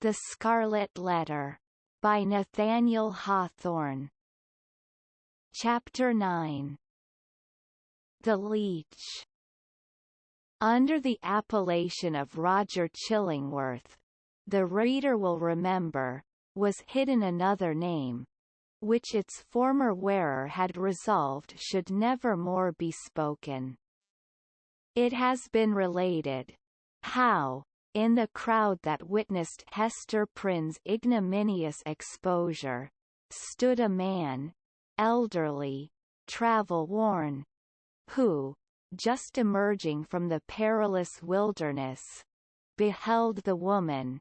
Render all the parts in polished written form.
The Scarlet Letter, by Nathaniel Hawthorne. Chapter 9. The Leech. Under the appellation of Roger Chillingworth, the reader will remember, was hidden another name, which its former wearer had resolved should never more be spoken. It has been related how, in the crowd that witnessed Hester Prynne's ignominious exposure, stood a man, elderly, travel-worn, who, just emerging from the perilous wilderness, beheld the woman,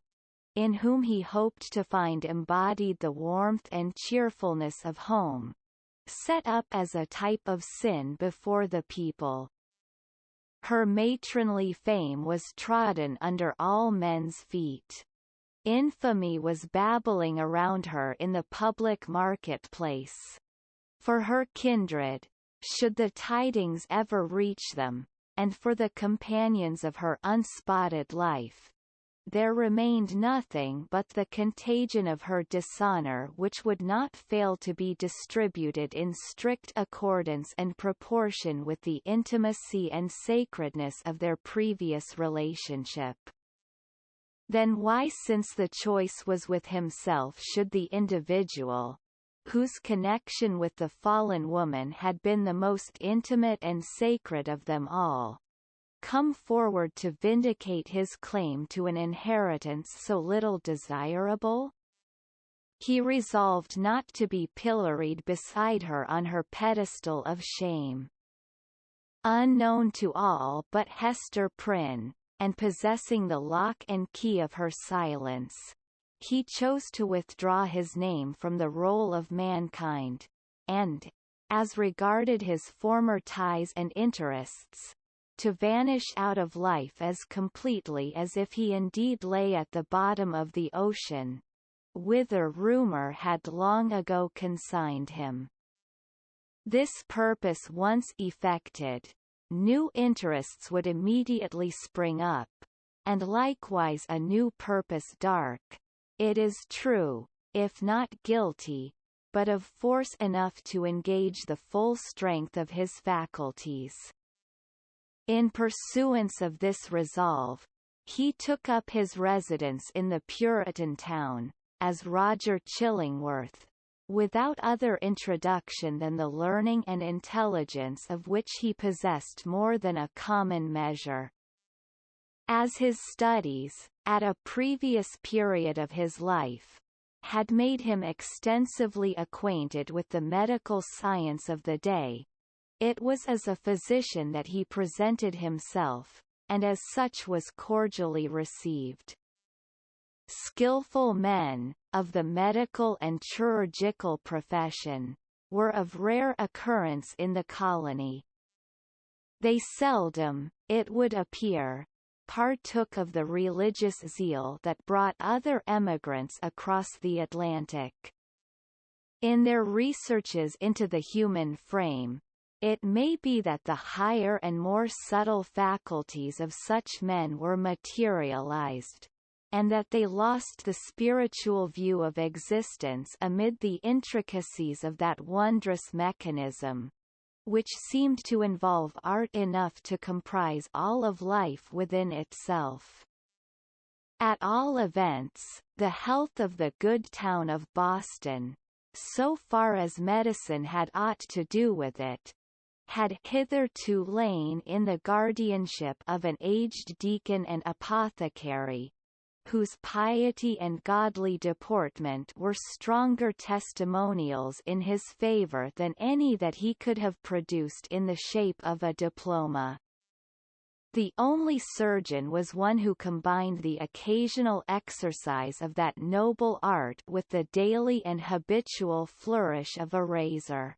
in whom he hoped to find embodied the warmth and cheerfulness of home, set up as a type of sin before the people. Her matronly fame was trodden under all men's feet. Infamy was babbling around her in the public marketplace. For her kindred, should the tidings ever reach them, and for the companions of her unspotted life, there remained nothing but the contagion of her dishonor, which would not fail to be distributed in strict accordance and proportion with the intimacy and sacredness of their previous relationship. Then why, since the choice was with himself, should the individual, whose connection with the fallen woman had been the most intimate and sacred of them all, come forward to vindicate his claim to an inheritance so little desirable? He resolved not to be pilloried beside her on her pedestal of shame. Unknown to all but Hester Prynne, and possessing the lock and key of her silence, he chose to withdraw his name from the roll of mankind, and, as regarded his former ties and interests, to vanish out of life as completely as if he indeed lay at the bottom of the ocean, whither rumour had long ago consigned him. This purpose once effected, new interests would immediately spring up, and likewise a new purpose dark, it is true, if not guilty, but of force enough to engage the full strength of his faculties. In pursuance of this resolve, he took up his residence in the Puritan town, as Roger Chillingworth, without other introduction than the learning and intelligence of which he possessed more than a common measure. As his studies, at a previous period of his life, had made him extensively acquainted with the medical science of the day, it was as a physician that he presented himself, and as such was cordially received. Skillful men, of the medical and chirurgical profession, were of rare occurrence in the colony. They seldom, it would appear, partook of the religious zeal that brought other emigrants across the Atlantic. In their researches into the human frame, it may be that the higher and more subtle faculties of such men were materialized, and that they lost the spiritual view of existence amid the intricacies of that wondrous mechanism, which seemed to involve art enough to comprise all of life within itself. At all events, the health of the good town of Boston, so far as medicine had aught to do with it, had hitherto lain in the guardianship of an aged deacon and apothecary, whose piety and godly deportment were stronger testimonials in his favour than any that he could have produced in the shape of a diploma. The only surgeon was one who combined the occasional exercise of that noble art with the daily and habitual flourish of a razor.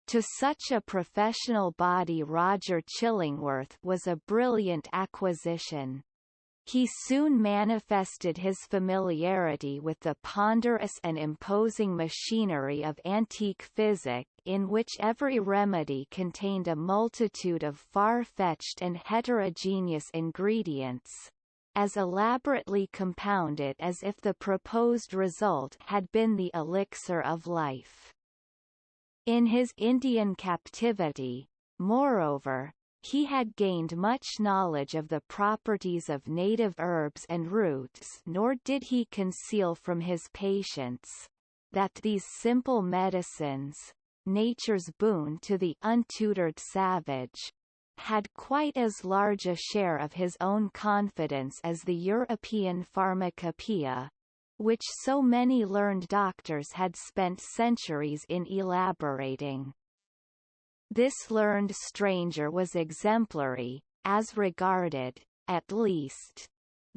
To such a professional body Roger Chillingworth was a brilliant acquisition. He soon manifested his familiarity with the ponderous and imposing machinery of antique physic, in which every remedy contained a multitude of far-fetched and heterogeneous ingredients, as elaborately compounded as if the proposed result had been the elixir of life. In his Indian captivity, moreover, he had gained much knowledge of the properties of native herbs and roots, nor did he conceal from his patients that these simple medicines, nature's boon to the untutored savage, had quite as large a share of his own confidence as the European pharmacopoeia, which so many learned doctors had spent centuries in elaborating. This learned stranger was exemplary, as regarded, at least,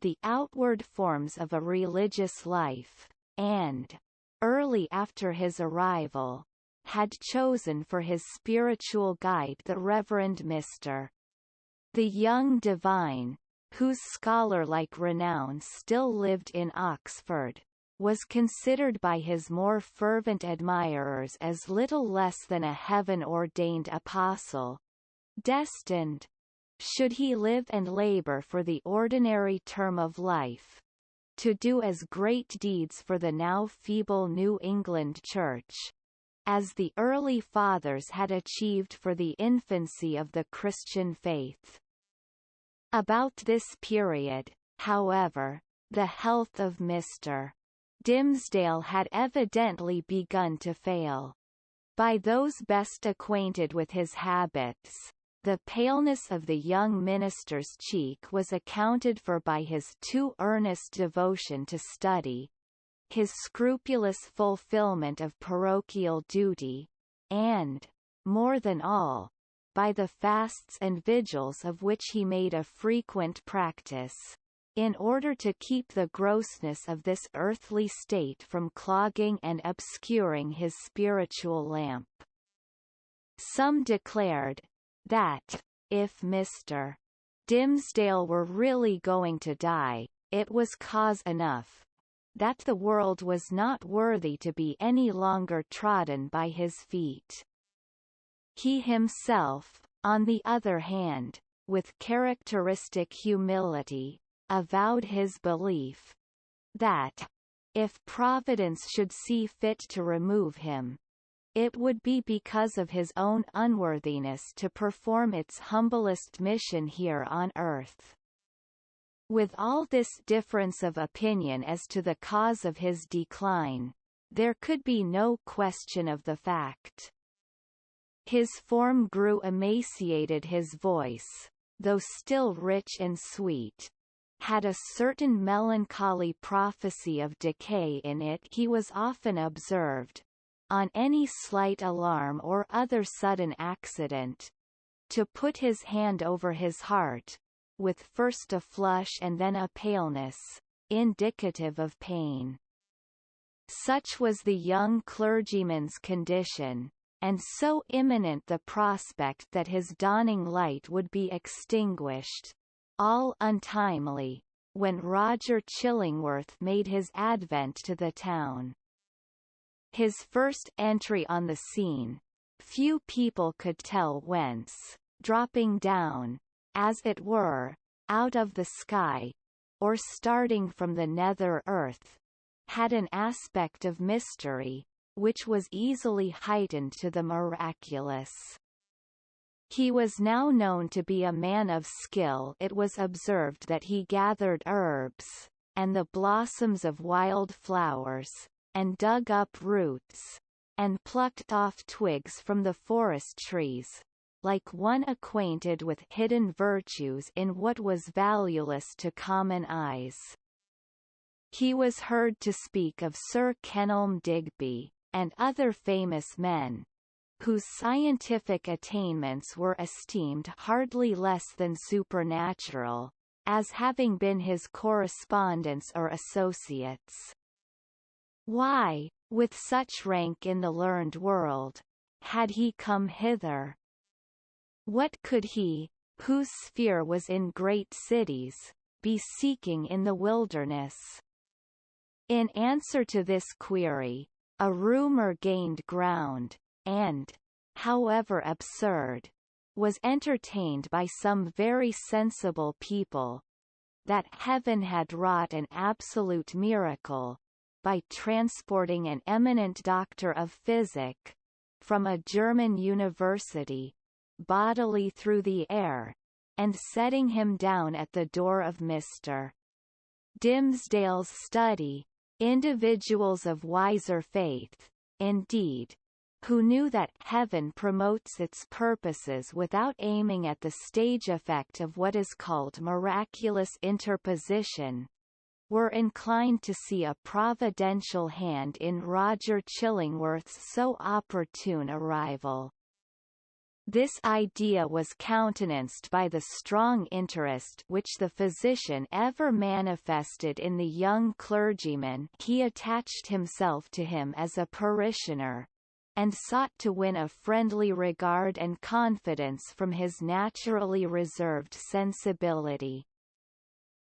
the outward forms of a religious life, and, early after his arrival, had chosen for his spiritual guide the Reverend Mr. The young divine, whose scholar-like renown still lived in Oxford, was considered by his more fervent admirers as little less than a heaven-ordained apostle, destined, should he live and labour for the ordinary term of life, to do as great deeds for the now feeble New England Church, as the early Fathers had achieved for the infancy of the Christian faith. About this period, however, the health of Mr. Dimmesdale had evidently begun to fail. By those best acquainted with his habits, the paleness of the young minister's cheek was accounted for by his too earnest devotion to study, his scrupulous fulfilment of parochial duty, and, more than all, by the fasts and vigils of which he made a frequent practice, in order to keep the grossness of this earthly state from clogging and obscuring his spiritual lamp. Some declared that, if Mr. Dimmesdale were really going to die, it was cause enough, that the world was not worthy to be any longer trodden by his feet. He himself, on the other hand, with characteristic humility, avowed his belief that, if Providence should see fit to remove him, it would be because of his own unworthiness to perform its humblest mission here on earth. With all this difference of opinion as to the cause of his decline, there could be no question of the fact. His form grew emaciated, his voice, though still rich and sweet, had a certain melancholy prophecy of decay in it. He was often observed, on any slight alarm or other sudden accident, to put his hand over his heart, with first a flush and then a paleness, indicative of pain. Such was the young clergyman's condition, and so imminent the prospect that his dawning light would be extinguished, all untimely, when Roger Chillingworth made his advent to the town. His first entry on the scene, few people could tell whence, dropping down, as it were, out of the sky, or starting from the nether earth, had an aspect of mystery, which was easily heightened to the miraculous. He was now known to be a man of skill. It was observed that he gathered herbs, and the blossoms of wild flowers, and dug up roots, and plucked off twigs from the forest trees, like one acquainted with hidden virtues in what was valueless to common eyes. He was heard to speak of Sir Kenelm Digby, and other famous men, whose scientific attainments were esteemed hardly less than supernatural, as having been his correspondents or associates. Why, with such rank in the learned world, had he come hither? What could he, whose sphere was in great cities, be seeking in the wilderness? In answer to this query, a rumour gained ground, and, however absurd, was entertained by some very sensible people, that heaven had wrought an absolute miracle, by transporting an eminent doctor of physic, from a German university, bodily through the air, and setting him down at the door of Mr. Dimsdale's study, individuals of wiser faith, indeed, who knew that heaven promotes its purposes without aiming at the stage effect of what is called miraculous interposition, were inclined to see a providential hand in Roger Chillingworth's so opportune arrival. This idea was countenanced by the strong interest which the physician ever manifested in the young clergyman. He attached himself to him as a parishioner, and sought to win a friendly regard and confidence from his naturally reserved sensibility.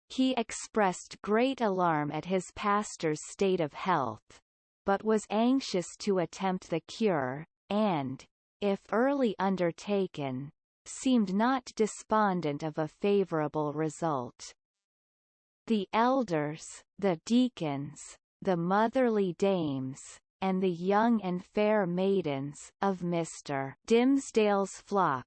He expressed great alarm at his pastor's state of health, but was anxious to attempt the cure, and, if early undertaken, seemed not despondent of a favourable result. The elders, the deacons, the motherly dames, and the young and fair maidens of Mr. Dimsdale's flock,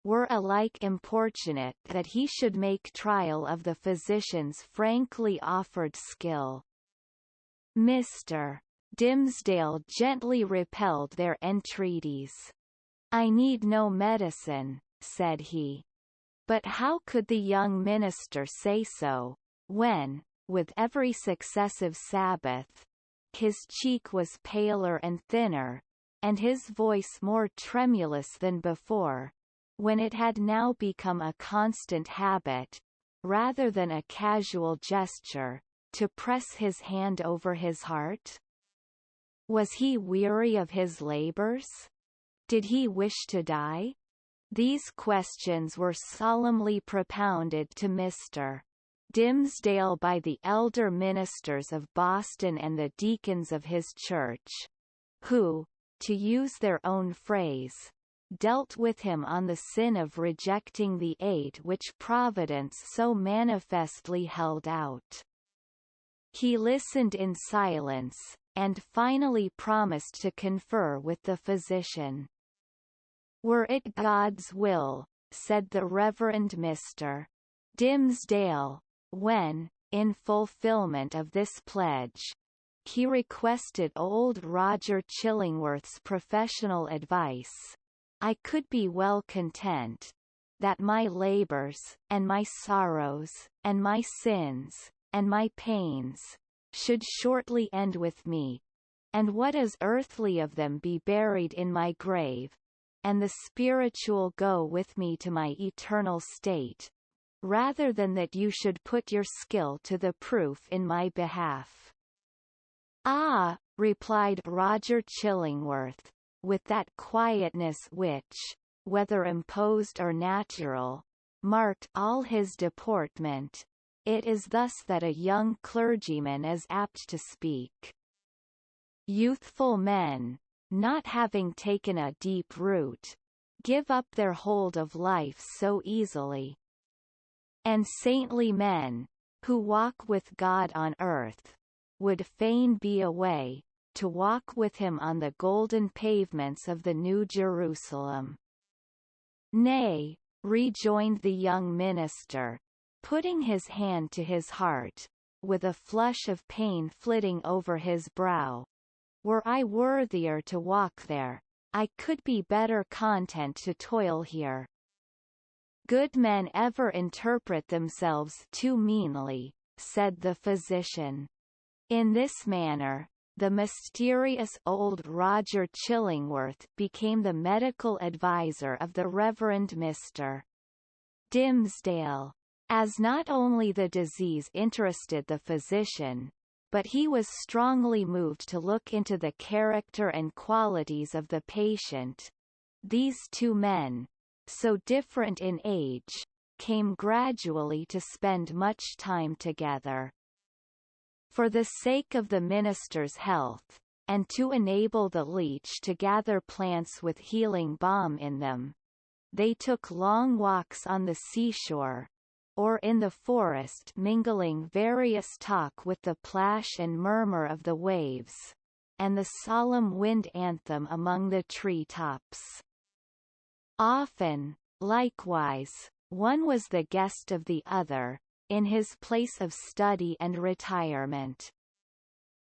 were alike importunate that he should make trial of the physician's frankly offered skill. Mr. Dimsdale gently repelled their entreaties. "I need no medicine," said he. But how could the young minister say so, when, with every successive Sabbath, his cheek was paler and thinner, and his voice more tremulous than before, when it had now become a constant habit, rather than a casual gesture, to press his hand over his heart? Was he weary of his labours? Did he wish to die? These questions were solemnly propounded to Mr. Dimsdale by the elder ministers of Boston and the deacons of his church, who, to use their own phrase, dealt with him on the sin of rejecting the aid which Providence so manifestly held out. He listened in silence, and finally promised to confer with the physician. "Were it God's will," said the Reverend Mr. Dimsdale, when, in fulfilment of this pledge, he requested old Roger Chillingworth's professional advice, "I could be well content, that my labours, and my sorrows, and my sins, and my pains, should shortly end with me, and what is earthly of them be buried in my grave, and the spiritual go with me to my eternal state, rather than that you should put your skill to the proof in my behalf." "Ah," replied Roger Chillingworth, with that quietness which, whether imposed or natural, marked all his deportment, "it is thus that a young clergyman is apt to speak. Youthful men, not having taken a deep root, give up their hold of life so easily. And saintly men, who walk with God on earth, would fain be away, to walk with him on the golden pavements of the New Jerusalem." "Nay," rejoined the young minister, putting his hand to his heart, with a flush of pain flitting over his brow, "were I worthier to walk there, I could be better content to toil here. Good men ever interpret themselves too meanly," said the physician. In this manner, the mysterious old Roger Chillingworth became the medical adviser of the Reverend Mr. Dimsdale. As not only the disease interested the physician, but he was strongly moved to look into the character and qualities of the patient, these two men, so different in age, came gradually to spend much time together. For the sake of the minister's health, and to enable the leech to gather plants with healing balm in them, they took long walks on the seashore, or in the forest mingling various talk with the plash and murmur of the waves, and the solemn wind anthem among the tree-tops. Often, likewise, one was the guest of the other, in his place of study and retirement.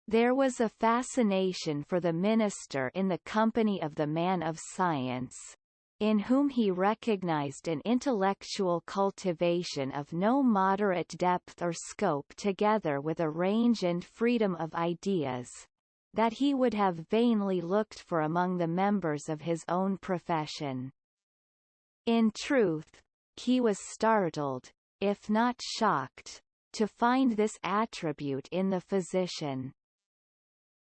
There was a fascination for the minister in the company of the man of science, in whom he recognized an intellectual cultivation of no moderate depth or scope together with a range and freedom of ideas, that he would have vainly looked for among the members of his own profession. In truth, he was startled, if not shocked, to find this attribute in the physician.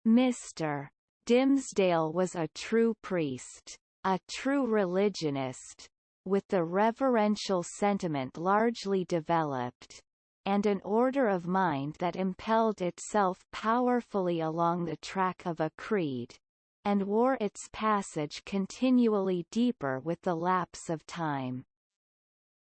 Mr. Dimmesdale was a true priest, a true religionist, with the reverential sentiment largely developed, and an order of mind that impelled itself powerfully along the track of a creed, and wore its passage continually deeper with the lapse of time.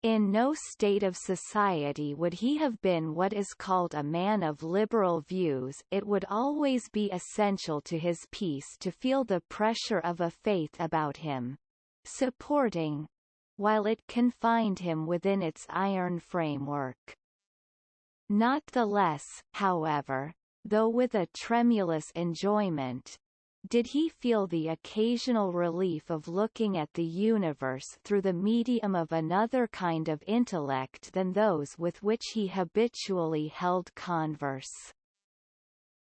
In no state of society would he have been what is called a man of liberal views. It would always be essential to his peace to feel the pressure of a faith about him, supporting, while it confined him within its iron framework. Not the less, however, though with a tremulous enjoyment, did he feel the occasional relief of looking at the universe through the medium of another kind of intellect than those with which he habitually held converse.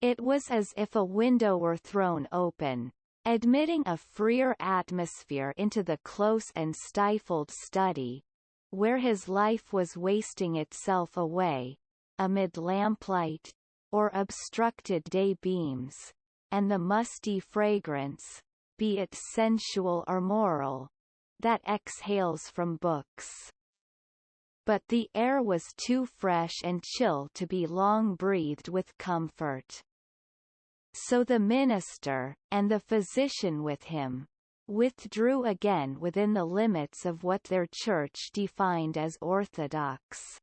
It was as if a window were thrown open, admitting a freer atmosphere into the close and stifled study, where his life was wasting itself away, amid lamplight, or obstructed day beams, and the musty fragrance, be it sensual or moral, that exhales from books. But the air was too fresh and chill to be long breathed with comfort. So the minister, and the physician with him, withdrew again within the limits of what their church defined as orthodox.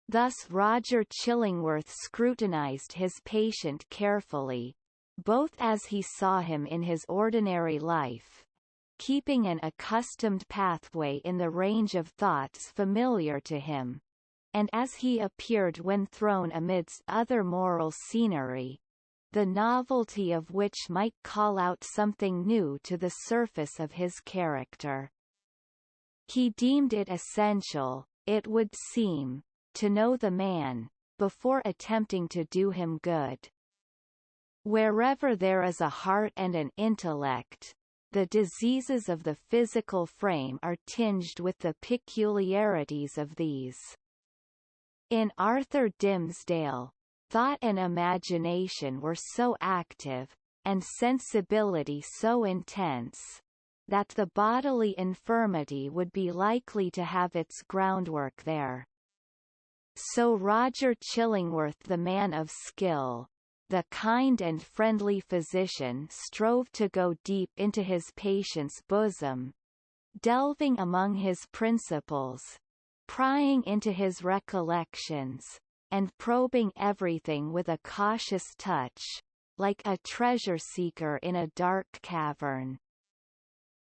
Thus Roger Chillingworth scrutinized his patient carefully, both as he saw him in his ordinary life, keeping an accustomed pathway in the range of thoughts familiar to him, and as he appeared when thrown amidst other moral scenery, the novelty of which might call out something new to the surface of his character. He deemed it essential, it would seem, to know the man, before attempting to do him good. Wherever there is a heart and an intellect, the diseases of the physical frame are tinged with the peculiarities of these. In Arthur Dimmesdale, thought and imagination were so active, and sensibility so intense, that the bodily infirmity would be likely to have its groundwork there. So Roger Chillingworth, the man of skill, the kind and friendly physician, strove to go deep into his patient's bosom, delving among his principles, prying into his recollections, and probing everything with a cautious touch, like a treasure-seeker in a dark cavern.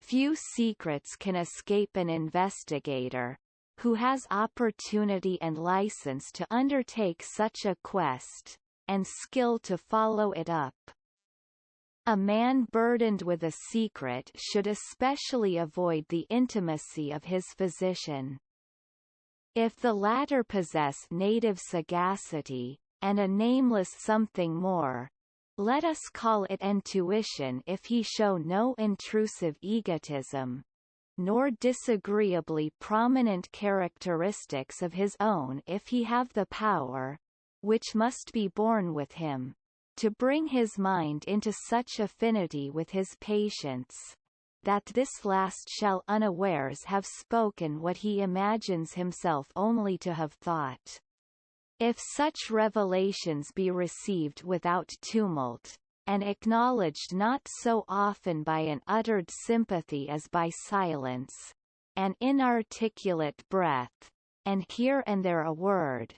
Few secrets can escape an investigator, who has opportunity and license to undertake such a quest, and skill to follow it up. A man burdened with a secret should especially avoid the intimacy of his physician. If the latter possess native sagacity, and a nameless something more, let us call it intuition if he show no intrusive egotism, nor disagreeably prominent characteristics of his own if he have the power, which must be born with him, to bring his mind into such affinity with his patients, that this last shall unawares have spoken what he imagines himself only to have thought. If such revelations be received without tumult, and acknowledged not so often by an uttered sympathy as by silence, an inarticulate breath, and here and there a word,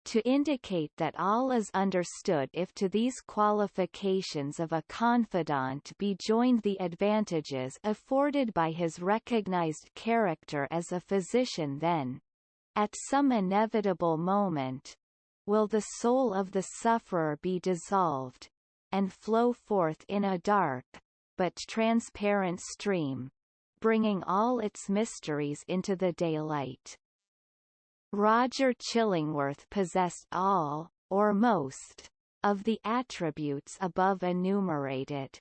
to indicate that all is understood. If to these qualifications of a confidant be joined the advantages afforded by his recognized character as a physician, then, at some inevitable moment, will the soul of the sufferer be dissolved, and flow forth in a dark, but transparent stream, bringing all its mysteries into the daylight. Roger Chillingworth possessed all, or most, of the attributes above enumerated.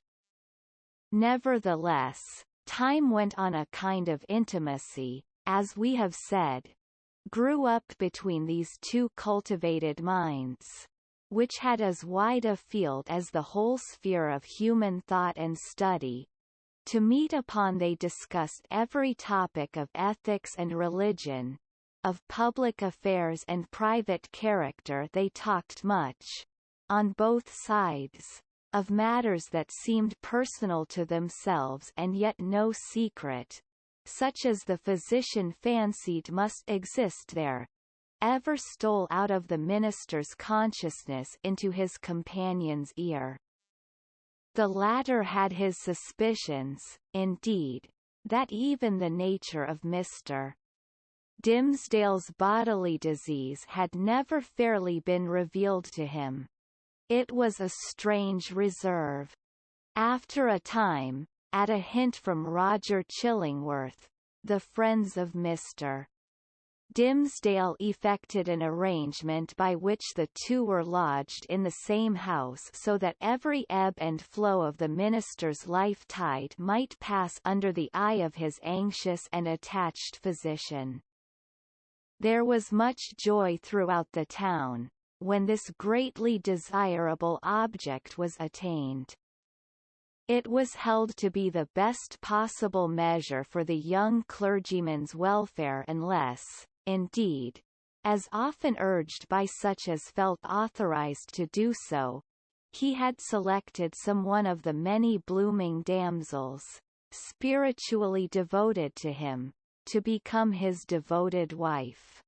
Nevertheless, time went on. A kind of intimacy, as we have said, grew up between these two cultivated minds, which had as wide a field as the whole sphere of human thought and study. To meet upon they discussed every topic of ethics and religion, of public affairs and private character. They talked much, on both sides, of matters that seemed personal to themselves and yet no secret, such as the physician fancied must exist there, ever stole out of the minister's consciousness into his companion's ear. The latter had his suspicions, indeed, that even the nature of Mr. Dimsdale's bodily disease had never fairly been revealed to him. It was a strange reserve. After a time, at a hint from Roger Chillingworth, the friends of Mr. Dimsdale effected an arrangement by which the two were lodged in the same house so that every ebb and flow of the minister's life tide might pass under the eye of his anxious and attached physician. There was much joy throughout the town, when this greatly desirable object was attained. It was held to be the best possible measure for the young clergyman's welfare unless, indeed, as often urged by such as felt authorized to do so, he had selected some one of the many blooming damsels, spiritually devoted to him, to become his devoted wife.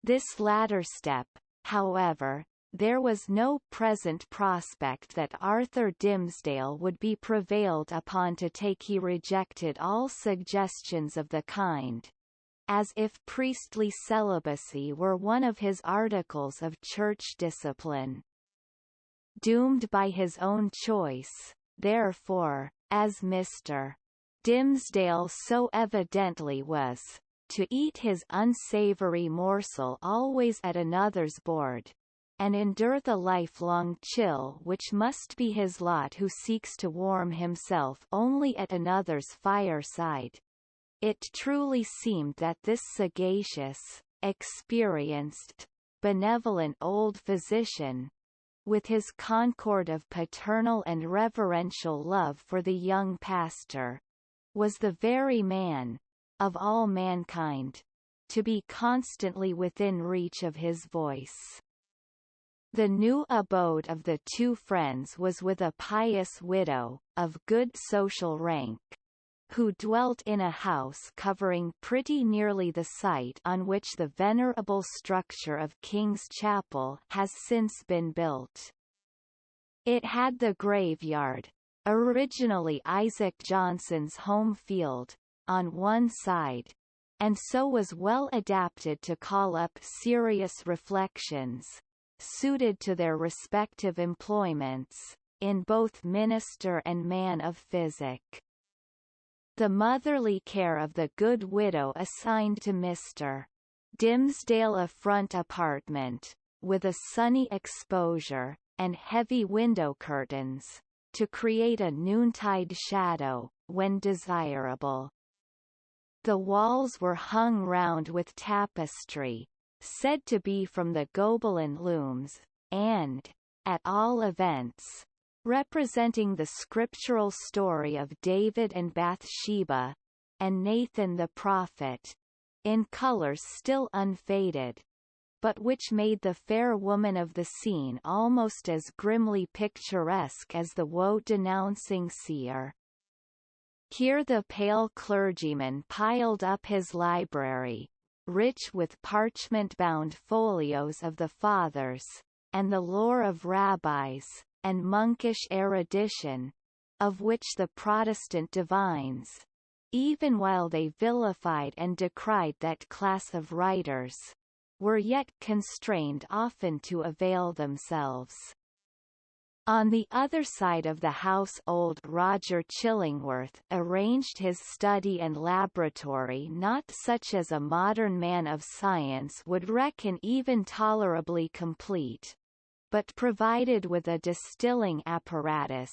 This latter step, however, there was no present prospect that Arthur Dimsdale would be prevailed upon to take. He rejected all suggestions of the kind, as if priestly celibacy were one of his articles of church discipline. Doomed by his own choice, therefore, as Mr. Dimsdale so evidently was, to eat his unsavory morsel always at another's board, and endure the lifelong chill which must be his lot who seeks to warm himself only at another's fireside. It truly seemed that this sagacious, experienced, benevolent old physician, with his concord of paternal and reverential love for the young pastor, was the very man, of all mankind, to be constantly within reach of his voice. The new abode of the two friends was with a pious widow, of good social rank, who dwelt in a house covering pretty nearly the site on which the venerable structure of King's Chapel has since been built. It had the graveyard, originally Isaac Johnson's home field, on one side, and so was well adapted to call up serious reflections, suited to their respective employments, in both minister and man of physic. The motherly care of the good widow assigned to Mr. Dimsdale a front apartment, with a sunny exposure, and heavy window curtains, to create a noontide shadow, when desirable. The walls were hung round with tapestry, said to be from the Gobelin looms, and, at all events, representing the scriptural story of David and Bathsheba, and Nathan the prophet, in colors still unfaded, but which made the fair woman of the scene almost as grimly picturesque as the woe-denouncing seer. Here the pale clergyman piled up his library, rich with parchment-bound folios of the Fathers, and the lore of rabbis, and monkish erudition, of which the Protestant divines, even while they vilified and decried that class of writers, were yet constrained often to avail themselves. On the other side of the house old Roger Chillingworth arranged his study and laboratory not such as a modern man of science would reckon even tolerably complete, but provided with a distilling apparatus,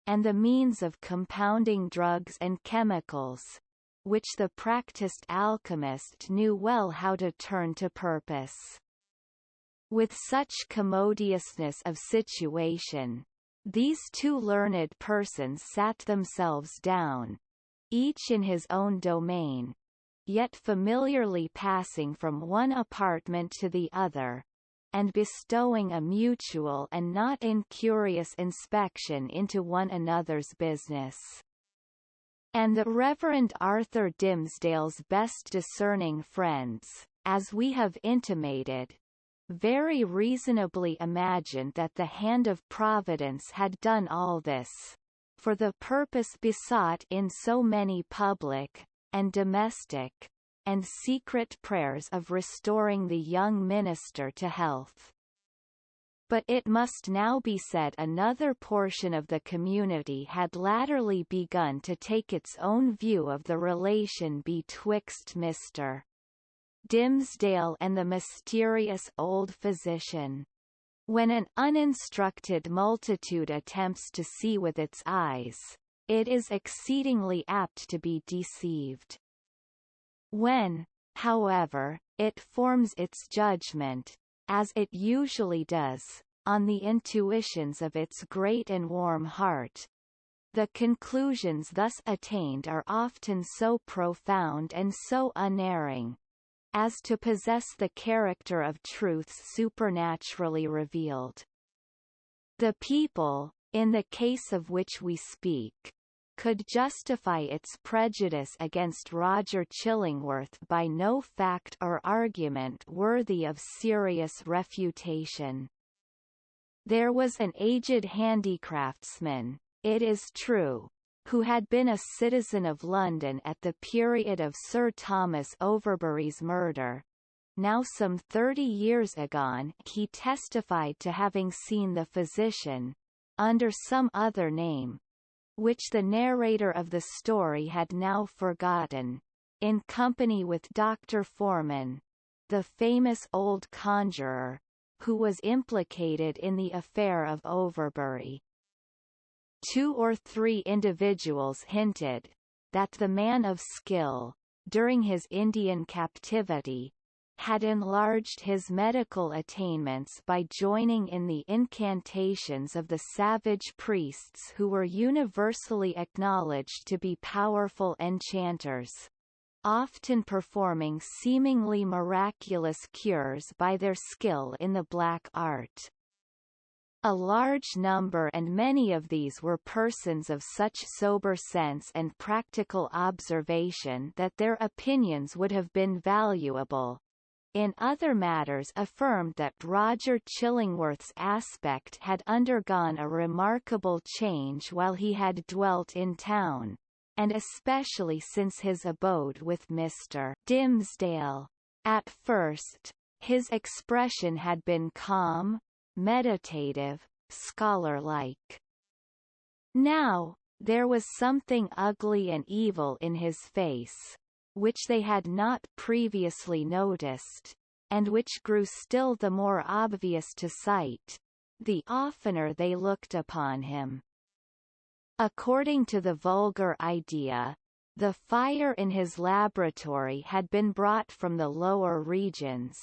and the means of compounding drugs and chemicals, which the practised alchemist knew well how to turn to purpose. With such commodiousness of situation, these two learned persons sat themselves down, each in his own domain, yet familiarly passing from one apartment to the other, and bestowing a mutual and not incurious inspection into one another's business. And the Reverend Arthur Dimmesdale's best discerning friends, as we have intimated, very reasonably imagined that the hand of Providence had done all this, for the purpose besought in so many public, and domestic, and secret prayers of restoring the young minister to health. But it must now be said another portion of the community had latterly begun to take its own view of the relation betwixt Mr. Dimmesdale and the mysterious old physician. When an uninstructed multitude attempts to see with its eyes, it is exceedingly apt to be deceived. When, however, it forms its judgment, as it usually does, on the intuitions of its great and warm heart, the conclusions thus attained are often so profound and so unerring, as to possess the character of truths supernaturally revealed. The people, in the case of which we speak, could justify its prejudice against Roger Chillingworth by no fact or argument worthy of serious refutation. There was an aged handicraftsman, it is true, who had been a citizen of London at the period of Sir Thomas Overbury's murder. Now some 30 years agone he testified to having seen the physician, under some other name, which the narrator of the story had now forgotten, in company with Dr. Foreman, the famous old conjurer, who was implicated in the affair of Overbury. 2 or 3 individuals hinted that the man of skill, during his Indian captivity, had enlarged his medical attainments by joining in the incantations of the savage priests who were universally acknowledged to be powerful enchanters, often performing seemingly miraculous cures by their skill in the black art. A large number and many of these were persons of such sober sense and practical observation that their opinions would have been valuable. In other matters affirmed that Roger Chillingworth's aspect had undergone a remarkable change while he had dwelt in town, and especially since his abode with Mr. Dimmesdale. At first, his expression had been calm, meditative, scholar-like. Now, there was something ugly and evil in his face, which they had not previously noticed, and which grew still the more obvious to sight, the oftener they looked upon him. According to the vulgar idea, the fire in his laboratory had been brought from the lower regions,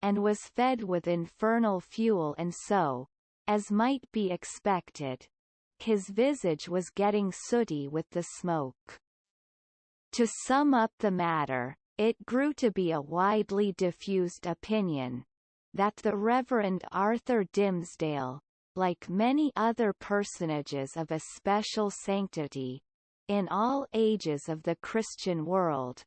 and was fed with infernal fuel, and so, as might be expected, his visage was getting sooty with the smoke. To sum up the matter, it grew to be a widely diffused opinion that the Reverend Arthur Dimmesdale, like many other personages of especial sanctity, in all ages of the Christian world,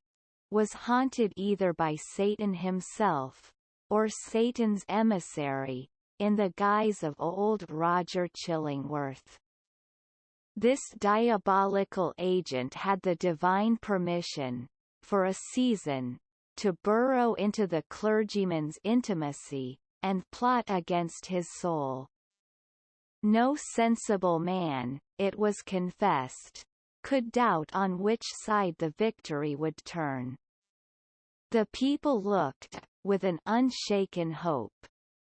was haunted either by Satan himself, or Satan's emissary, in the guise of old Roger Chillingworth. This diabolical agent had the divine permission, for a season, to burrow into the clergyman's intimacy, and plot against his soul. No sensible man, it was confessed, could doubt on which side the victory would turn. The people looked, with an unshaken hope,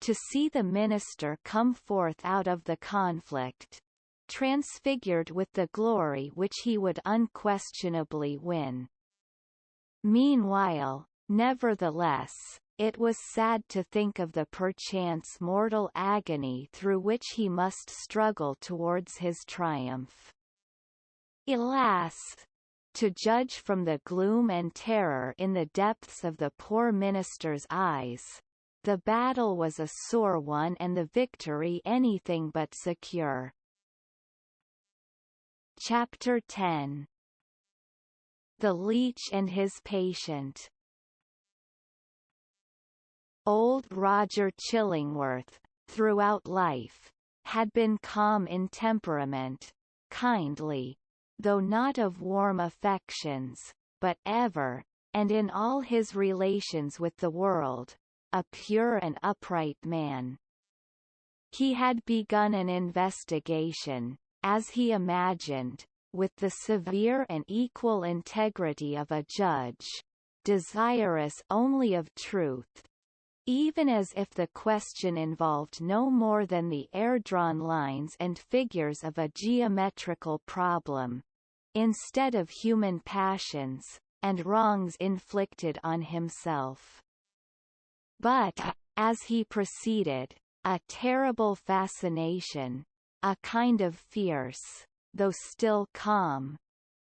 to see the minister come forth out of the conflict, transfigured with the glory which he would unquestionably win. Meanwhile, nevertheless, it was sad to think of the perchance mortal agony through which he must struggle towards his triumph. Alas! To judge from the gloom and terror in the depths of the poor minister's eyes, the battle was a sore one and the victory anything but secure. Chapter 10. The Leech and his Patient. Old Roger Chillingworth, throughout life, had been calm in temperament, kindly, though not of warm affections, but ever, and in all his relations with the world, a pure and upright man. He had begun an investigation, as he imagined, with the severe and equal integrity of a judge, desirous only of truth, even as if the question involved no more than the air-drawn lines and figures of a geometrical problem, instead of human passions, and wrongs inflicted on himself. But, as he proceeded, a terrible fascination, a kind of fierce, though still calm,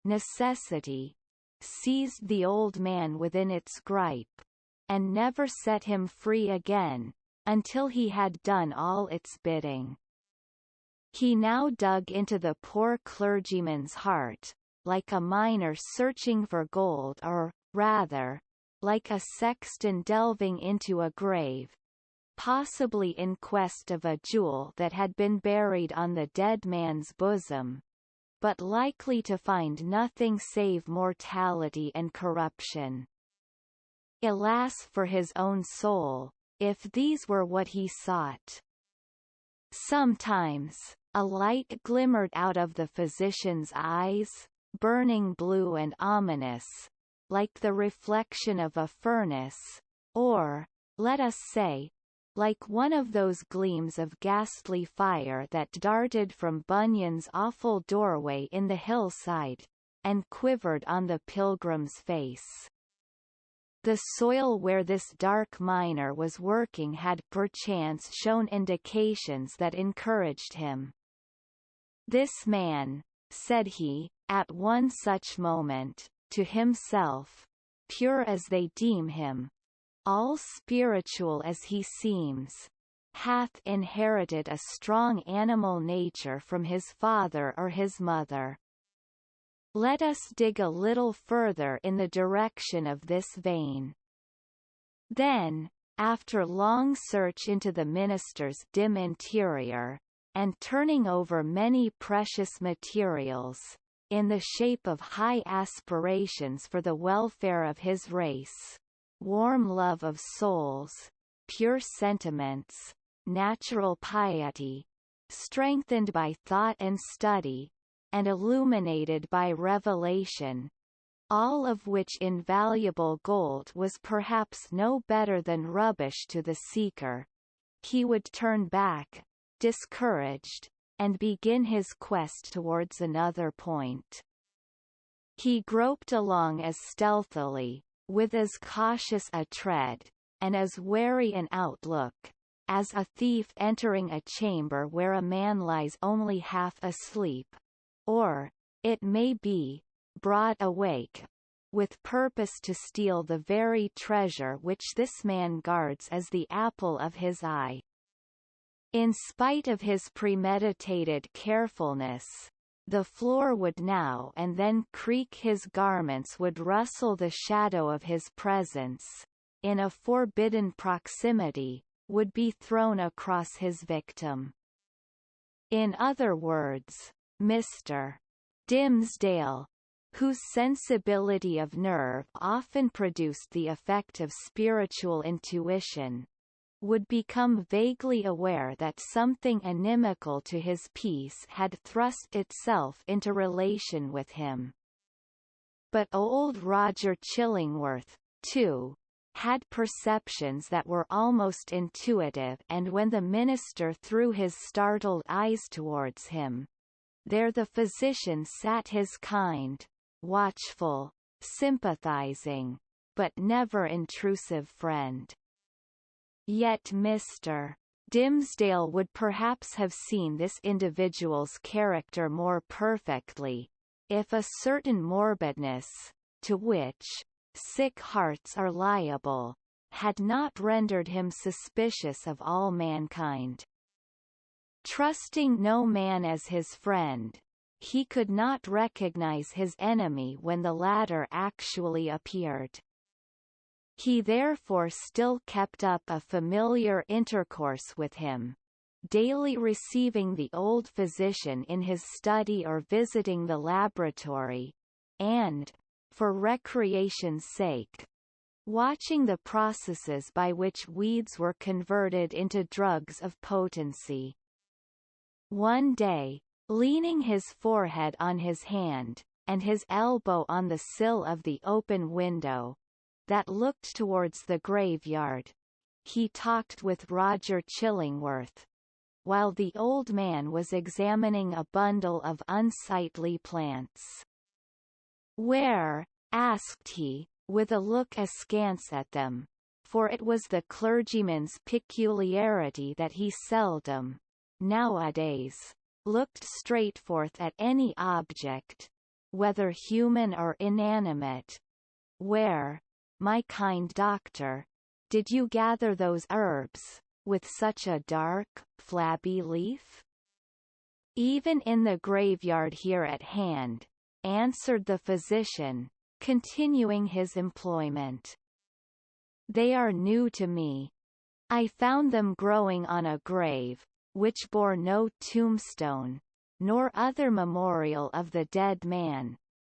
necessity, seized the old man within its gripe, and never set him free again, until he had done all its bidding. He now dug into the poor clergyman's heart, like a miner searching for gold or, rather, like a sexton delving into a grave, possibly in quest of a jewel that had been buried on the dead man's bosom, but likely to find nothing save mortality and corruption. Alas for his own soul, if these were what he sought. Sometimes, a light glimmered out of the physician's eyes, burning blue and ominous, like the reflection of a furnace, or, let us say, like one of those gleams of ghastly fire that darted from Bunyan's awful doorway in the hillside, and quivered on the pilgrim's face. The soil where this dark miner was working had perchance shown indications that encouraged him. "This man," said he, at one such moment, to himself, "pure as they deem him, all spiritual as he seems, hath inherited a strong animal nature from his father or his mother. Let us dig a little further in the direction of this vein." Then, after long search into the minister's dim interior, and turning over many precious materials, in the shape of high aspirations for the welfare of his race, warm love of souls, pure sentiments, natural piety, strengthened by thought and study, and illuminated by revelation, all of which invaluable gold was perhaps no better than rubbish to the seeker, he would turn back, discouraged, and begin his quest towards another point. He groped along as stealthily, with as cautious a tread, and as wary an outlook, as a thief entering a chamber where a man lies only half asleep, or, it may be, broad awake, with purpose to steal the very treasure which this man guards as the apple of his eye. In spite of his premeditated carefulness, The floor would now and then creak, his garments would rustle, the shadow of his presence, in a forbidden proximity, would be thrown across his victim. In other words, Mr. Dimmesdale, whose sensibility of nerve often produced the effect of spiritual intuition, would become vaguely aware that something inimical to his peace had thrust itself into relation with him. But old Roger Chillingworth, too, had perceptions that were almost intuitive, and when the minister threw his startled eyes towards him, there the physician sat, his kind, watchful, sympathizing, but never intrusive friend. Yet Mr. Dimmesdale would perhaps have seen this individual's character more perfectly, if a certain morbidness, to which sick hearts are liable, had not rendered him suspicious of all mankind. Trusting no man as his friend, he could not recognize his enemy when the latter actually appeared. He therefore still kept up a familiar intercourse with him, daily receiving the old physician in his study or visiting the laboratory, and, for recreation's sake, watching the processes by which weeds were converted into drugs of potency. One day, leaning his forehead on his hand, and his elbow on the sill of the open window that looked towards the graveyard, he talked with Roger Chillingworth, while the old man was examining a bundle of unsightly plants. "Where?" asked he, with a look askance at them, for it was the clergyman's peculiarity that he seldom, nowadays, looked straight forth at any object, whether human or inanimate. "Where, my kind doctor, did you gather those herbs, with such a dark, flabby leaf?" "Even in the graveyard here at hand," answered the physician, continuing his employment. "They are new to me. I found them growing on a grave, which bore no tombstone, nor other memorial of the dead man,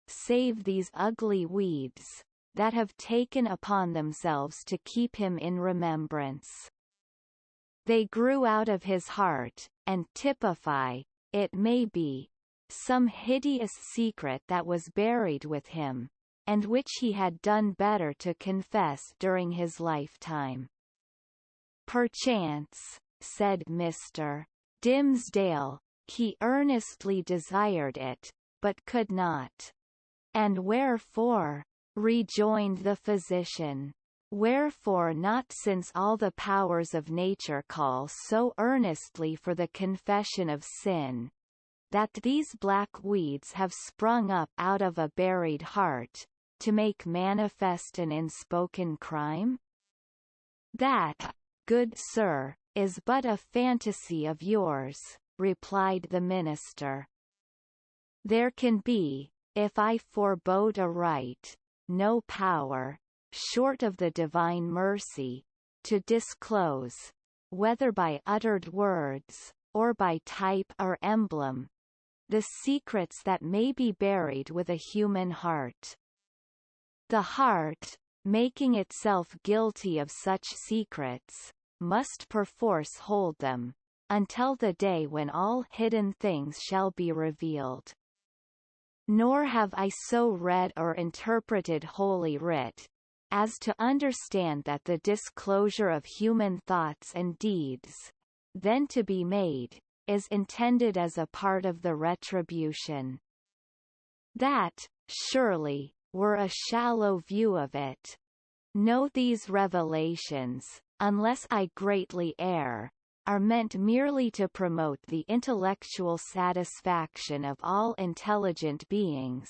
save these ugly weeds, that have taken upon themselves to keep him in remembrance. They grew out of his heart, and typify, it may be, some hideous secret that was buried with him, and which he had done better to confess during his lifetime." "Perchance," said Mr. Dimmesdale, "he earnestly desired it, but could not." "And wherefore?" rejoined the physician. "Wherefore not, since all the powers of nature call so earnestly for the confession of sin, that these black weeds have sprung up out of a buried heart, to make manifest an inspoken crime?" "That, good sir, is but a fantasy of yours," replied the minister. "There can be, if I forebode aright, no power, short of the divine mercy, to disclose, whether by uttered words, or by type or emblem, the secrets that may be buried with a human heart. The heart, making itself guilty of such secrets, must perforce hold them, until the day when all hidden things shall be revealed. Nor have I so read or interpreted Holy Writ, as to understand that the disclosure of human thoughts and deeds, then to be made, is intended as a part of the retribution. That, surely, were a shallow view of it. No, these revelations, unless I greatly err, are meant merely to promote the intellectual satisfaction of all intelligent beings,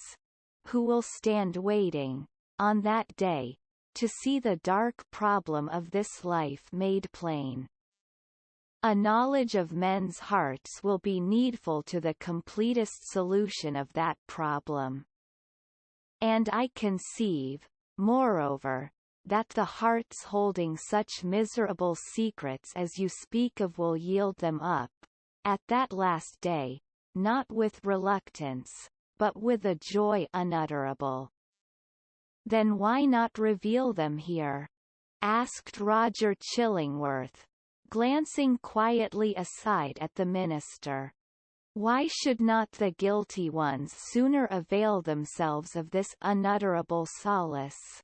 who will stand waiting, on that day, to see the dark problem of this life made plain. A knowledge of men's hearts will be needful to the completest solution of that problem. And I conceive, moreover, that the hearts holding such miserable secrets as you speak of will yield them up, at that last day, not with reluctance, but with a joy unutterable. Then why not reveal them here? Asked Roger Chillingworth, glancing quietly aside at the minister. Why should not the guilty ones sooner avail themselves of this unutterable solace?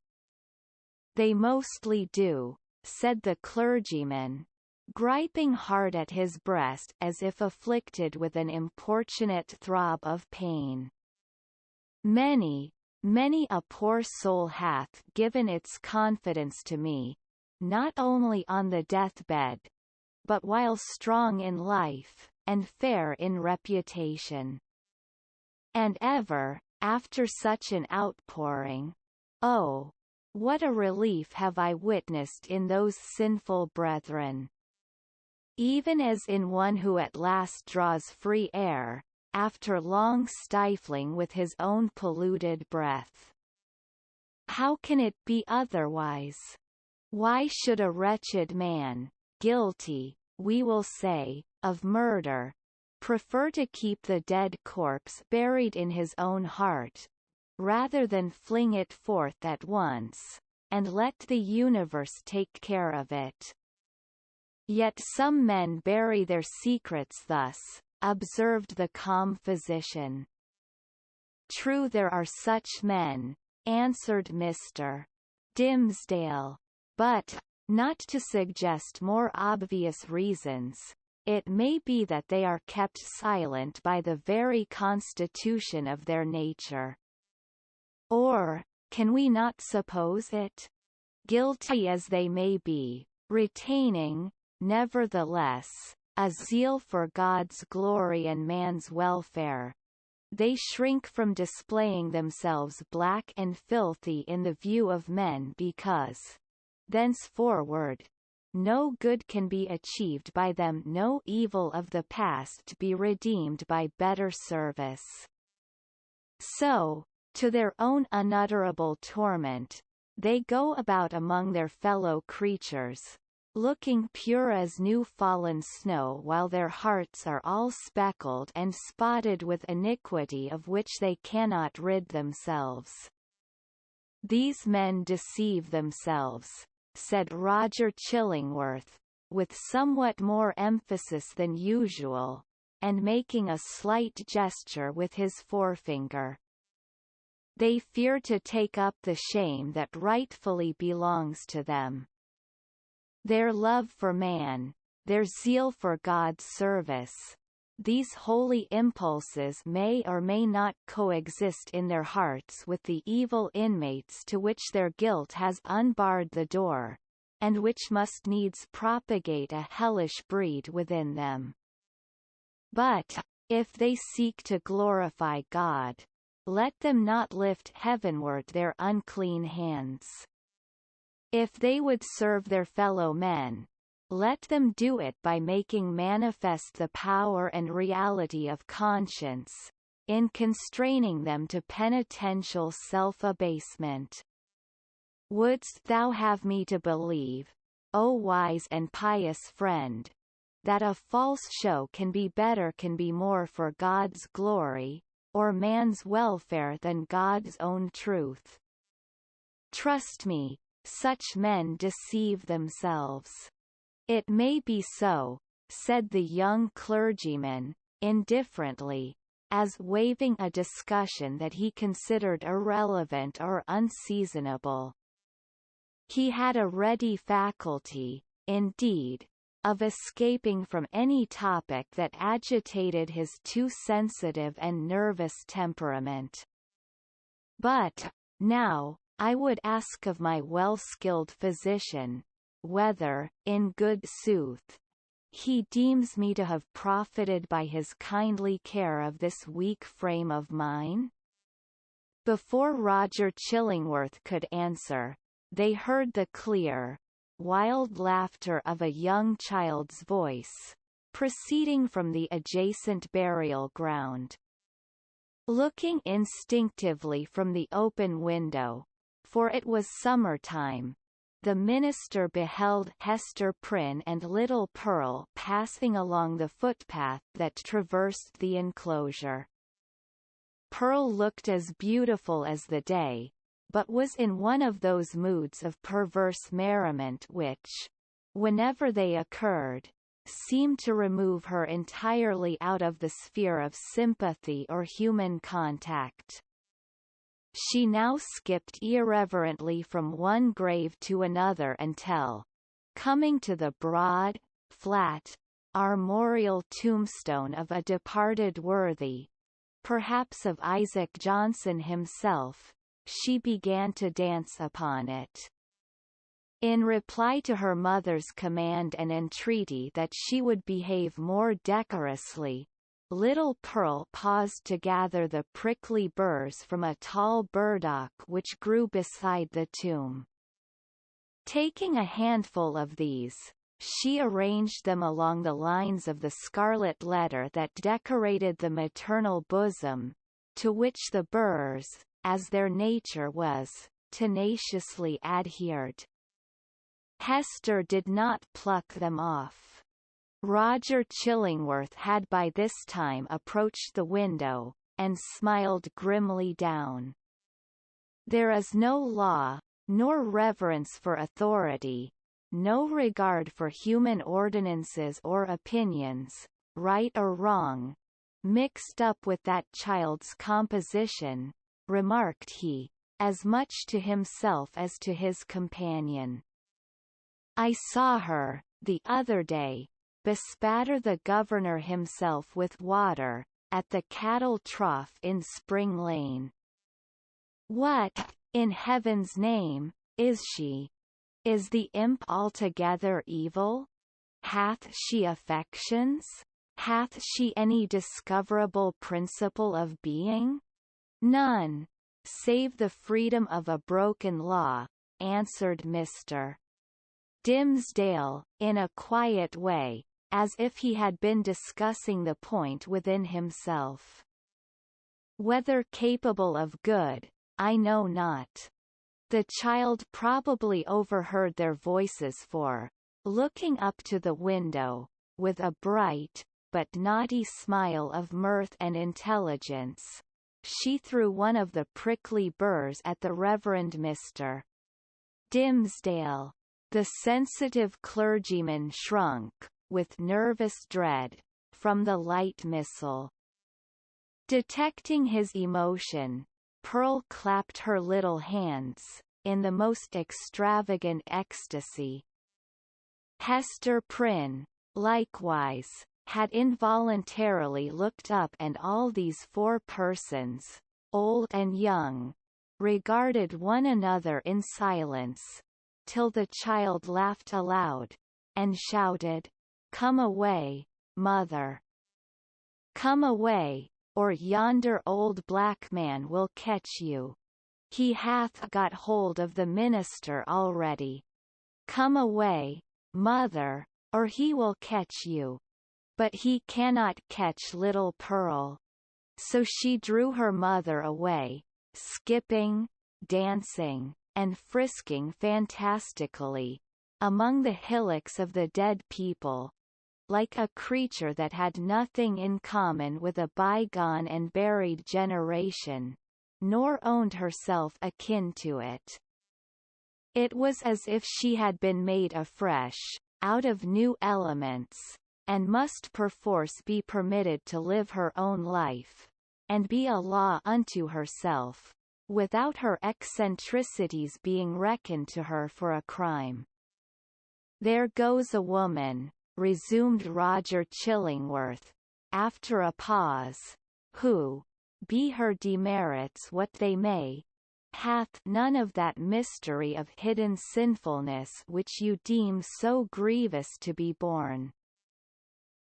They mostly do, said the clergyman, griping hard at his breast as if afflicted with an importunate throb of pain. Many a poor soul hath given its confidence to me, not only on the deathbed, but while strong in life, and fair in reputation. And ever, after such an outpouring, oh, what a relief have I witnessed in those sinful brethren! Even as in one who at last draws free air, after long stifling with his own polluted breath. How can it be otherwise? Why should a wretched man, guilty, we will say, of murder, prefer to keep the dead corpse buried in his own heart, rather than fling it forth at once, and let the universe take care of it? Yet some men bury their secrets thus, observed the calm physician. True, there are such men, answered Mr. Dimsdale. But, not to suggest more obvious reasons, it may be that they are kept silent by the very constitution of their nature. Or, can we not suppose it? Guilty as they may be, retaining, nevertheless, a zeal for God's glory and man's welfare, they shrink from displaying themselves black and filthy in the view of men because, thenceforward, no good can be achieved by them, no evil of the past be redeemed by better service. So, to their own unutterable torment, they go about among their fellow creatures, looking pure as new fallen snow while their hearts are all speckled and spotted with iniquity of which they cannot rid themselves. These men deceive themselves, said Roger Chillingworth, with somewhat more emphasis than usual, and making a slight gesture with his forefinger. They fear to take up the shame that rightfully belongs to them. Their love for man, their zeal for God's service, these holy impulses may or may not coexist in their hearts with the evil inmates to which their guilt has unbarred the door, and which must needs propagate a hellish breed within them. But, if they seek to glorify God, let them not lift heavenward their unclean hands. If they would serve their fellow men, let them do it by making manifest the power and reality of conscience, in constraining them to penitential self-abasement. Wouldst thou have me to believe, O wise and pious friend, that a false show can be more for God's glory, or man's welfare than God's own truth? Trust me, such men deceive themselves. It may be so, said the young clergyman, indifferently, as waiving a discussion that he considered irrelevant or unseasonable. He had a ready faculty, indeed, of escaping from any topic that agitated his too sensitive and nervous temperament. But, now, I would ask of my well-skilled physician, whether, in good sooth, he deems me to have profited by his kindly care of this weak frame of mine? Before Roger Chillingworth could answer, they heard the clear, wild laughter of a young child's voice, proceeding from the adjacent burial ground. Looking instinctively from the open window, for it was summertime, the minister beheld Hester Prynne and little Pearl passing along the footpath that traversed the enclosure. Pearl looked as beautiful as the day, but was in one of those moods of perverse merriment which, whenever they occurred, seemed to remove her entirely out of the sphere of sympathy or human contact. She now skipped irreverently from one grave to another until, coming to the broad, flat, armorial tombstone of a departed worthy, perhaps of Isaac Johnson himself, she began to dance upon it. In reply to her mother's command and entreaty that she would behave more decorously, little Pearl paused to gather the prickly burrs from a tall burdock which grew beside the tomb. Taking a handful of these, she arranged them along the lines of the scarlet letter that decorated the maternal bosom, to which the burrs, as their nature was, tenaciously adhered. Hester did not pluck them off. Roger Chillingworth had by this time approached the window, and smiled grimly down. There is no law, nor reverence for authority, no regard for human ordinances or opinions, right or wrong, mixed up with that child's composition, remarked he, as much to himself as to his companion. I saw her, the other day, bespatter the governor himself with water, at the cattle trough in Spring Lane. What, in heaven's name, is she? Is the imp altogether evil? Hath she affections? Hath she any discoverable principle of being? None, save the freedom of a broken law, answered Mr. Dimmesdale, in a quiet way, as if he had been discussing the point within himself. Whether capable of good, I know not. The child probably overheard their voices for, looking up to the window, with a bright, but naughty smile of mirth and intelligence, she threw one of the prickly burrs at the Reverend Mr. Dimmesdale. The sensitive clergyman shrunk, with nervous dread, from the light missile. Detecting his emotion, Pearl clapped her little hands, in the most extravagant ecstasy. Hester Prynne, likewise, had involuntarily looked up, and all these four persons, old and young, regarded one another in silence, till the child laughed aloud, and shouted, "Come away, mother! Come away, or yonder old black man will catch you. He hath got hold of the minister already. Come away, mother, or he will catch you." But he cannot catch little Pearl. So she drew her mother away, skipping, dancing, and frisking fantastically, among the hillocks of the dead people, like a creature that had nothing in common with a bygone and buried generation, nor owned herself akin to it. It was as if she had been made afresh, out of new elements, and must perforce be permitted to live her own life, and be a law unto herself, without her eccentricities being reckoned to her for a crime. "There goes a woman," resumed Roger Chillingworth, after a pause, "who, be her demerits what they may, hath none of that mystery of hidden sinfulness which you deem so grievous to be borne.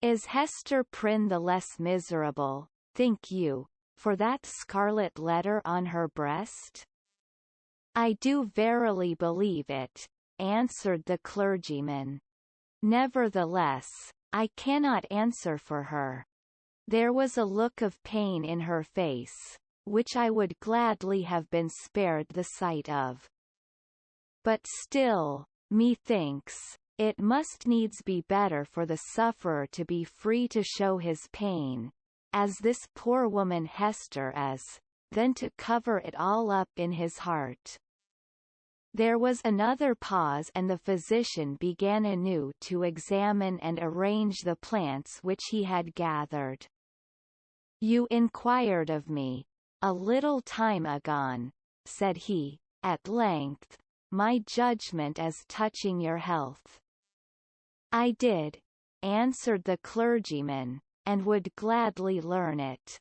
Is Hester Prynne the less miserable, think you, for that scarlet letter on her breast? I do verily believe it, answered the clergyman. Nevertheless, I cannot answer for her. There was a look of pain in her face, which I would gladly have been spared the sight of. But still, methinks, it must needs be better for the sufferer to be free to show his pain, as this poor woman Hester is, than to cover it all up in his heart. There was another pause, and the physician began anew to examine and arrange the plants which he had gathered. "You inquired of me, a little time agone," said he, at length, "my judgment as touching your health." "I did," answered the clergyman, "and would gladly learn it."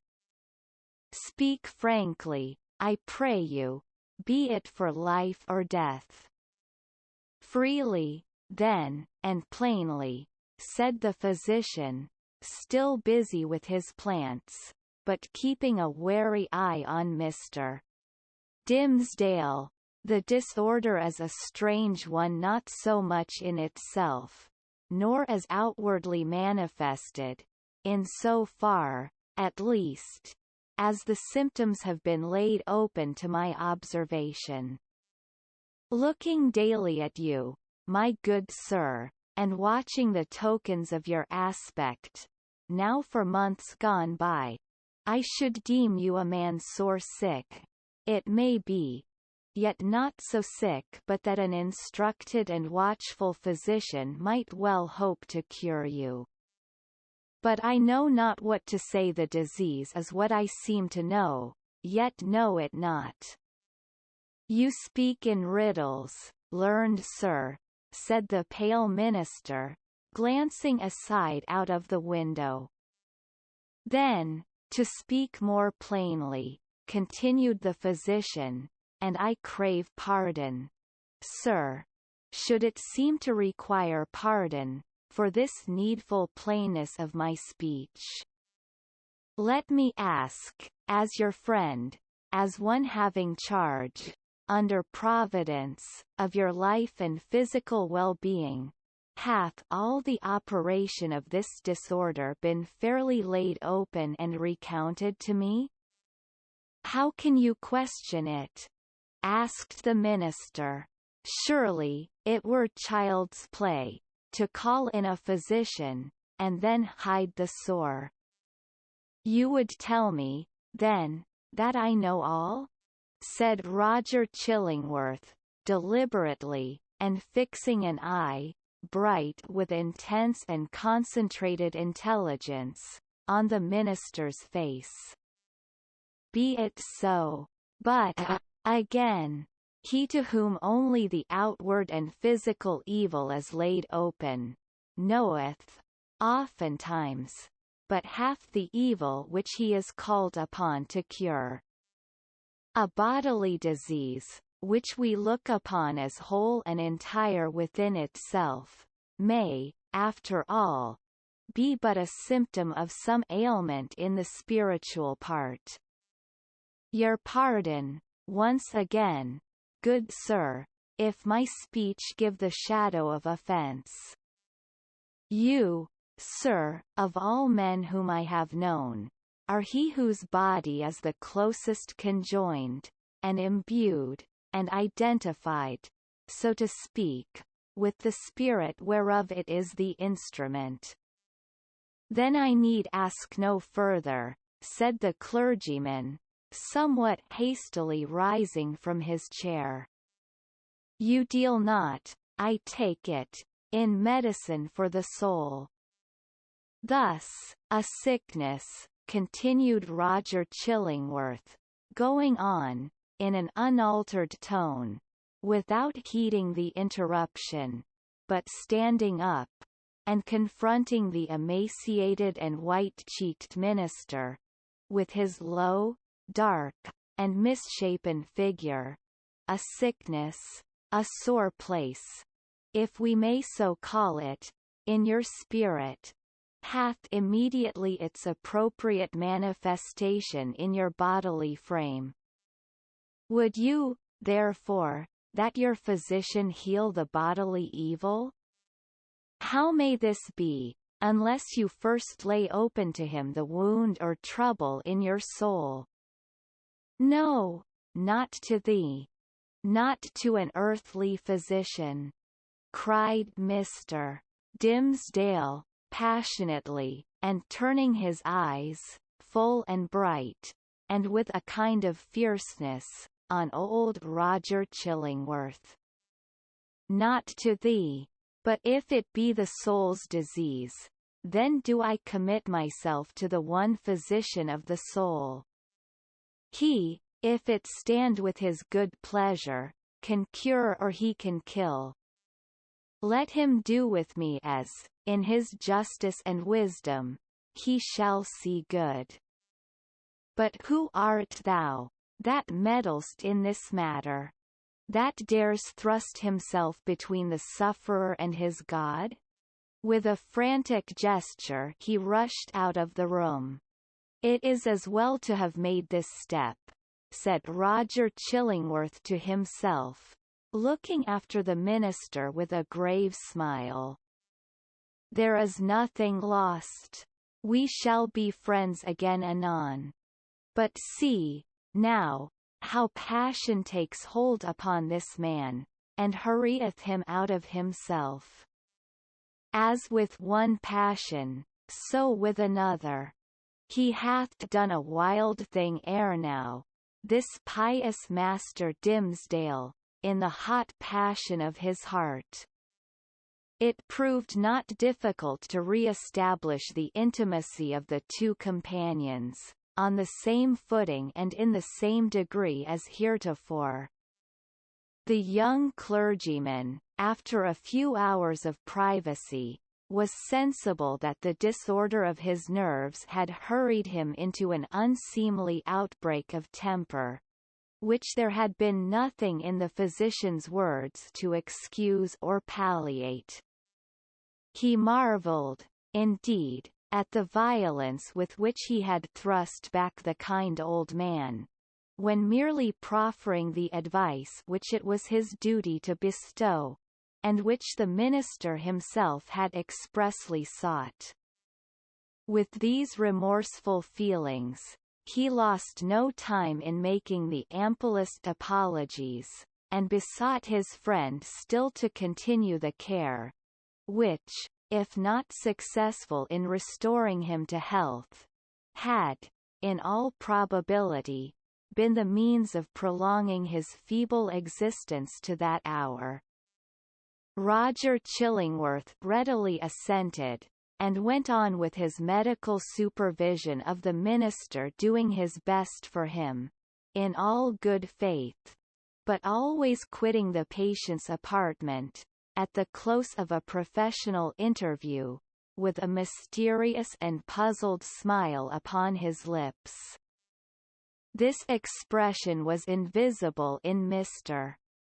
"Speak frankly, I pray you, be it for life or death." "Freely, then, and plainly," said the physician, still busy with his plants, but keeping a wary eye on Mr. Dimmesdale. "The disorder is a strange one, not so much in itself, nor as outwardly manifested, in so far, at least, as the symptoms have been laid open to my observation. Looking daily at you, my good sir, and watching the tokens of your aspect, now for months gone by, I should deem you a man sore sick, it may be, yet not so sick but that an instructed and watchful physician might well hope to cure you. But I know not what to say. The disease is what I seem to know, yet know it not." "You speak in riddles, learned sir," said the pale minister, glancing aside out of the window. "Then, to speak more plainly," continued the physician, "and I crave pardon, sir, should it seem to require pardon, for this needful plainness of my speech. Let me ask, as your friend, as one having charge, under Providence, of your life and physical well-being, hath all the operation of this disorder been fairly laid open and recounted to me?" "How can you question it?" asked the minister. "Surely, it were child's play, to call in a physician, and then hide the sore." "You would tell me, then, that I know all?" said Roger Chillingworth, deliberately, and fixing an eye, bright with intense and concentrated intelligence, on the minister's face. "Be it so. But, again, he to whom only the outward and physical evil is laid open, knoweth, oftentimes, but half the evil which he is called upon to cure. A bodily disease, which we look upon as whole and entire within itself, may, after all, be but a symptom of some ailment in the spiritual part. Your pardon, once again, good sir, if my speech give the shadow of offence. You, sir, of all men whom I have known, are he whose body is the closest conjoined, and imbued, and identified, so to speak, with the spirit whereof it is the instrument. Then I need ask no further, said the clergyman, somewhat hastily rising from his chair. You deal not, I take it, in medicine for the soul. Thus, a sickness, continued Roger Chillingworth, going on, in an unaltered tone, without heeding the interruption, but standing up, and confronting the emaciated and white-cheeked minister, with his low, dark, and misshapen figure, a sickness, a sore place, if we may so call it, in your spirit, hath immediately its appropriate manifestation in your bodily frame. Would you, therefore, that your physician heal the bodily evil? How may this be, unless you first lay open to him the wound or trouble in your soul? No, not to thee. Not to an earthly physician, cried Mr. Dimmesdale, passionately, and turning his eyes, full and bright, and with a kind of fierceness, on old Roger Chillingworth. Not to thee. But if it be the soul's disease, then do I commit myself to the one physician of the soul. He, if it stand with his good pleasure, can cure or he can kill. Let him do with me as, in his justice and wisdom, he shall see good. But who art thou, that meddlest in this matter? That dares thrust himself between the sufferer and his God? With a frantic gesture he rushed out of the room. It is as well to have made this step, said Roger Chillingworth to himself, looking after the minister with a grave smile. There is nothing lost. We shall be friends again anon. But see, now, how passion takes hold upon this man, and hurrieth him out of himself. As with one passion, so with another. He hath done a wild thing ere now, this pious Master Dimmesdale, in the hot passion of his heart. It proved not difficult to re-establish the intimacy of the two companions, on the same footing and in the same degree as heretofore. The young clergyman, after a few hours of privacy, was sensible that the disorder of his nerves had hurried him into an unseemly outbreak of temper, which there had been nothing in the physician's words to excuse or palliate. He marvelled, indeed, at the violence with which he had thrust back the kind old man, when merely proffering the advice which it was his duty to bestow, and which the minister himself had expressly sought. With these remorseful feelings, he lost no time in making the amplest apologies, and besought his friend still to continue the care, which, if not successful in restoring him to health, had, in all probability, been the means of prolonging his feeble existence to that hour. Roger Chillingworth readily assented, and went on with his medical supervision of the minister, doing his best for him, in all good faith, but always quitting the patient's apartment, at the close of a professional interview, with a mysterious and puzzled smile upon his lips. This expression was invisible in Mr.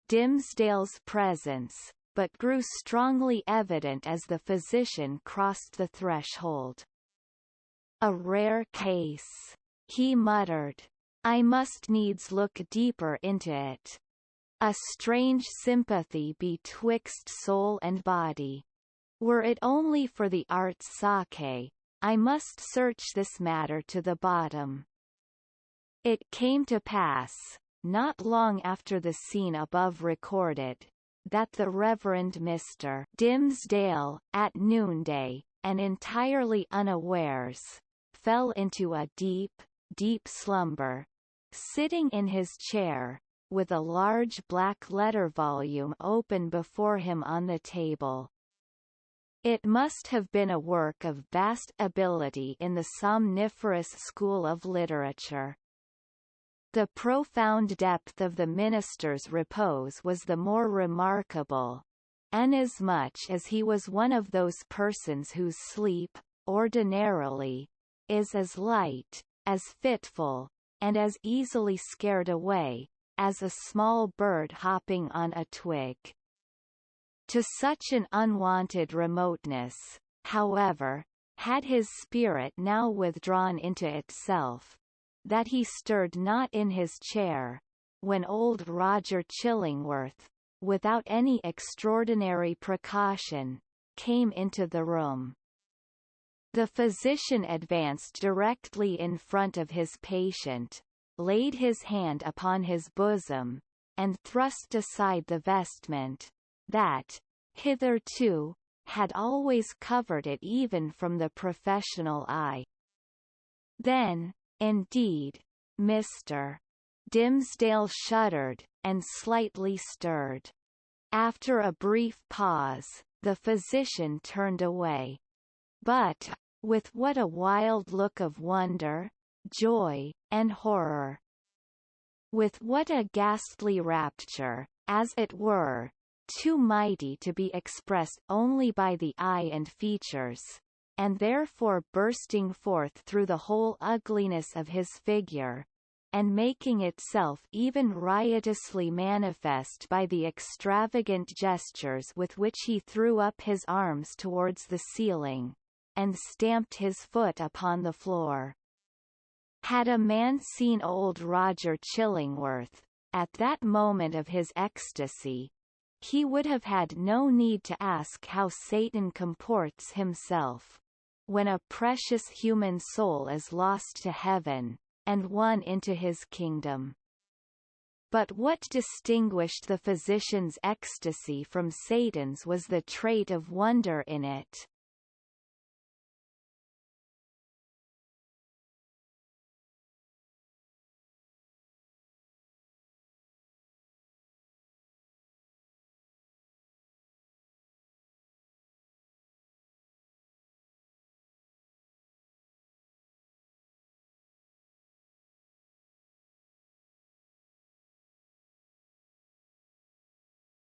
Dimmesdale's presence, but grew strongly evident as the physician crossed the threshold. A rare case, he muttered. I must needs look deeper into it. A strange sympathy betwixt soul and body. Were it only for the art's sake, I must search this matter to the bottom. It came to pass, not long after the scene above recorded, that the Reverend Mr. Dimmesdale, at noonday, and entirely unawares, fell into a deep, deep slumber, sitting in his chair, with a large black letter volume open before him on the table. It must have been a work of vast ability in the somniferous school of literature. The profound depth of the minister's repose was the more remarkable, inasmuch as he was one of those persons whose sleep, ordinarily, is as light, as fitful, and as easily scared away, as a small bird hopping on a twig. To such an unwonted remoteness, however, had his spirit now withdrawn into itself, that he stirred not in his chair, when old Roger Chillingworth, without any extraordinary precaution, came into the room. The physician advanced directly in front of his patient, laid his hand upon his bosom, and thrust aside the vestment that, hitherto, had always covered it even from the professional eye. Then, indeed, Mr. Dimsdale shuddered, and slightly stirred. After a brief pause, the physician turned away. But, with what a wild look of wonder, joy, and horror! With what a ghastly rapture, as it were, too mighty to be expressed only by the eye and features, and therefore bursting forth through the whole ugliness of his figure, and making itself even riotously manifest by the extravagant gestures with which he threw up his arms towards the ceiling, and stamped his foot upon the floor. Had a man seen old Roger Chillingworth, at that moment of his ecstasy, he would have had no need to ask how Satan comports himself, when a precious human soul is lost to heaven, and won into his kingdom. But what distinguished the physician's ecstasy from Satan's was the trait of wonder in it.